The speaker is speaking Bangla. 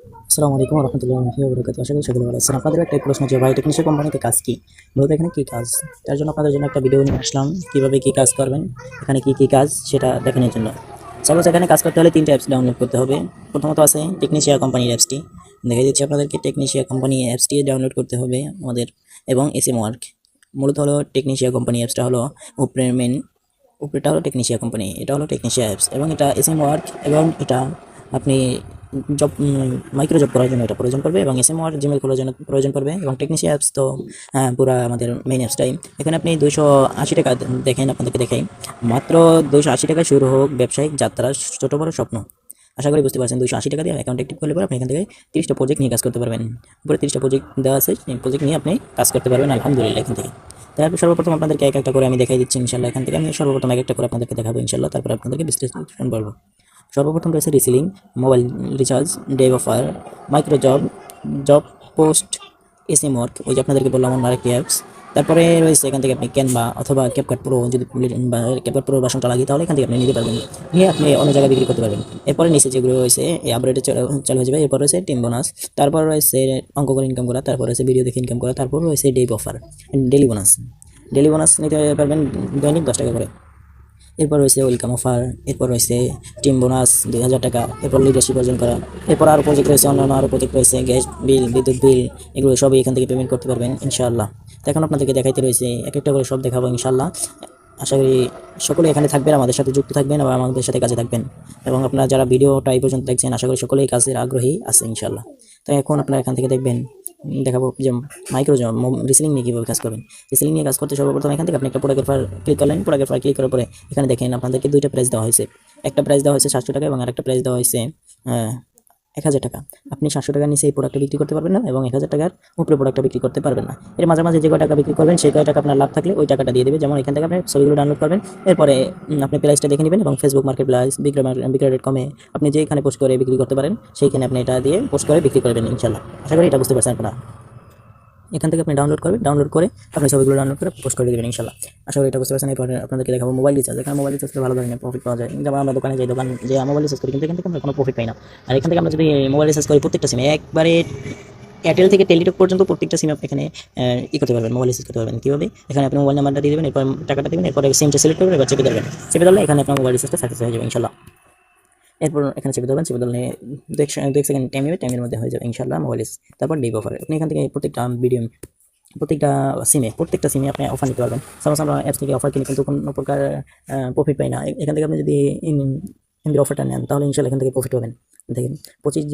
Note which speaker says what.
Speaker 1: আসসালামু আলাইকুম রহমতুল্লাহি ওয়া বারাকাতুহু। আশা করি সকলে ভালো আছেন। আপনাদের একটা প্রশ্ন যে ভাই টেকনিশিয়ান কোম্পানিতে কাজ কি? মূলত এখানে কি কাজ? তার জন্য আপনাদের জন্য একটা ভিডিও নিয়ে আসলাম। কিভাবে কি কাজ করবেন, এখানে কি কি কাজ সেটা দেখানোর জন্য। সাপোজ এখানে কাজ করতে হলে 3টা অ্যাপস ডাউনলোড করতে হবে। প্রথমত আছে টেকনিশিয়া কোম্পানির অ্যাপসটি। দেখাই দিচ্ছি আপনাদেরকে। টেকনিশিয়া কোম্পানি অ্যাপসটি ডাউনলোড করতে হবে আমাদের, এবং এসএম ওয়ার্ক। মূলত হলো টেকনিশিয়া কোম্পানি অ্যাপসটা হলো উপরের মেন, উপরেটা হলো টেকনিশিয়া কোম্পানি, এটা হলো টেকনিশিয়া অ্যাপস, এবং এটা এসএম ওয়ার্ক, এবং এটা আপনি জব মাইক্রো জব করার জন্য এটা প্রয়োজন পড়বে, এবং এসএম ওয়ার্ক জিমেল খোলার জন্য প্রয়োজন পড়বে, এবং টেকনিশিয়া অ্যাপস তো পুরা আমাদের মেইন অ্যাপসটাই। এখানে আপনি 280 টাকা দেখেন, আপনাদেরকে দেখাই। মাত্র 280 টাকা শুরু হোক ব্যবসায়িক যাত্রা, ছোট বড় স্বপ্ন। আশা করি বুঝতে পারছেন। 280 টাকা দিয়ে অ্যাকাউন্ট অ্যাক্টিভ করলে পরে আপনি এখান থেকে 30টা প্রজেক্ট নিয়ে কাজ করতে পারবেন। উপরে 30টা প্রজেক্ট দেওয়া আছে, সেই প্রজেক্ট নিয়ে আপনি কাজ করতে পারবেন আলহামদুলিল্লাহ এখান থেকে। তারপর সর্বপ্রথম আপনাদেরকে এক একটা করে আমি দেখাই দিচ্ছি ইনশাল্লাহ। এখান থেকে আমি সর্বপ্রথম এক একটা করে আপনাদেরকে দেখাবো ইনশাল্লাহ, তারপর আপনাদেরকে বিশ্লেষণ করবো। সর্বপ্রথম রয়েছে reselling, mobile recharge, day offer, micro job, job post, SM work, ওই যে আপনাদেরকে বললাম অন্য আরেকটি অ্যাপস। তারপরে রয়েছে এখান থেকে আপনি ক্যানভা অথবা ক্যাপকাট প্রো, যদি ক্যাপকাট প্রো ভার্সনটা লাগে তাহলে এখান থেকে আপনি নিতে পারবেন, নিয়ে আপনি অন্য জায়গায় বিক্রি করতে পারবেন। এরপরে নিচে যেগুলো রয়েছে এই আপডেটে চালু হয়ে যাবে। এরপর রয়েছে টিম বোনাস, তারপর রয়েছে অঙ্ক করে ইনকাম করা, তারপর রয়েছে ভিডিও দেখে ইনকাম করা, তারপর রয়েছে day offer, daily bonus. Daily bonus নিতে পারবেন দৈনিক 10 টাকা করে। এরপর রয়েছে ওয়েলকাম অফার, এরপর রয়েছে টিম বোনাস 2000 টাকা, এরপর লিডারশিপ অর্জন করা, এরপর আরও প্রজেক্ট রয়েছে, অন্যান্য আরও প্রজেক্ট রয়েছে, গ্যাস বিল, বিদ্যুৎ বিল, এগুলো সবই এখান থেকে পেমেন্ট করতে পারবেন ইনশাআল্লাহ। তো এখন আপনাদেরকে দেখাইতে রয়েছে, এক একটা করে সব দেখাবো ইনশাআল্লাহ। আশা করি সকলে এখানে থাকবেন, আমাদের সাথে যুক্ত থাকবেন, এবং আমাদের সাথে কাজে থাকবেন। এবং আপনারা যারা ভিডিওটা এই পর্যন্ত দেখছেন, আশা করি সকলেই কাজের আগ্রহী আছে ইনশাআল্লাহ। তো এখন আপনারা এখান থেকে দেখবেন, দেখাবো যে মাইক্রো রিসেলিং নিয়ে কীভাবে কাজ করবেন। রিসেলিং নিয়ে কাজ করতে সর্বপ্রথম এখান থেকে আপনি একটা প্রোডাক্টের ক্লিক করলেন। প্রোডাক্টের ক্লিক করার পরে এখানে দেখেন আপনাদেরকে 2টা প্রাইস দেওয়া হয়েছে। একটা প্রাইস দেওয়া হয়েছে 700 টাকা, এবং আরেকটা প্রাইস দেওয়া হয়েছে 1000 টাকা। আপনি 700 টাকার নিচে এই প্রোডাক্টটা বিক্রি করতে পারবেন না, এবং 1000 টাকার উপরে প্রোডাক্টটা বিক্রি করতে পারবেন না। এর মাঝামাঝি যে কয় টাকা বিক্রি করবেন সেই কয় টাকা আপনার লাভ থাকলে ওই টাকাটা দিয়ে দেবে। যেমন এখান থেকে আপনি ছবিগুলো ডাউনলোড করবেন, এরপরে আপনি প্রাইসটা দেখে নেবেন, এবং ফেসবুক মার্কেট প্লাস, বিক্রয়.কমে আপনি যেখানে পোস্ট করে বিক্রি করতে পারেন সেইখানে আপনি এটা দিয়ে পোস্ট করে বিক্রি করবেন ইনশাল্লাহ। আশা করি এটা বুঝতে পারছেন আপনারা। এখান থেকে আপনি ডাউনলোড করবেন, ডাউনলোড করে আপনি ছবিগুলো ডাউনলোড করে পোস্ট করে দেবেন ইনশাল্লাহ। আশা করি এটা বুঝতে পারছেন। এরপর আপনাদেরকে দেখাবো মোবাইল রিচার্জ। এখানে মোবাইল রিচার্জ ভালো ধরনের প্রফিট পাওয়া যায়। যেমন আমরা দোকানে যাই, দোকান যে মোবাইল রিচার্জ করি, কিন্তু এখান থেকে আমরা কোনো প্রফিট পাই না। আর এখান থেকে আমরা যদি মোবাইল রিচার্জ করি প্রত্যেকটা সিমে, একবারে এয়ারটেল থেকে টেলিটক পর্যন্ত প্রত্যেকটা সিমে আপনি এখানে করতে পারবেন, মোবাইল রিচার্জ করতে পারবেন। কীভাবে? এখানে আপনি মোবাইল নাম্বারটা দিয়ে দেবেন, এরপর টাকাটা দেবেন, এরপরে সিমটা সিলেক্ট করবেন, এবার চেপে ধরবেন। চেপে ধরলে এখানে আপনার মোবাইল রিচার্জটা সাকসেস হয়ে যাবে ইনশাল্লাহ। এরপর এখানে চেপে ধরবেন, চেপে ধরলে 2 সেকেন্ড টাইম নেবে, টাইমের মধ্যে হয়ে যাবে ইনশাল্লাহ মোবাইল রিচার্জ। তারপর ডে অফার, আপনি এখান থেকে প্রত্যেকটা সিমে আপনি অফার নিতে পারবেন। সাপোজ আমরা অ্যাপস থেকে অফার কিনে কিন্তু কোনো প্রকার প্রফিট পাই না। এখান থেকে আপনি যদি এমবি অফারটা নেন তাহলে ইনশাল্লাহ এখান থেকে প্রফিট পাবেন। দেখেন 25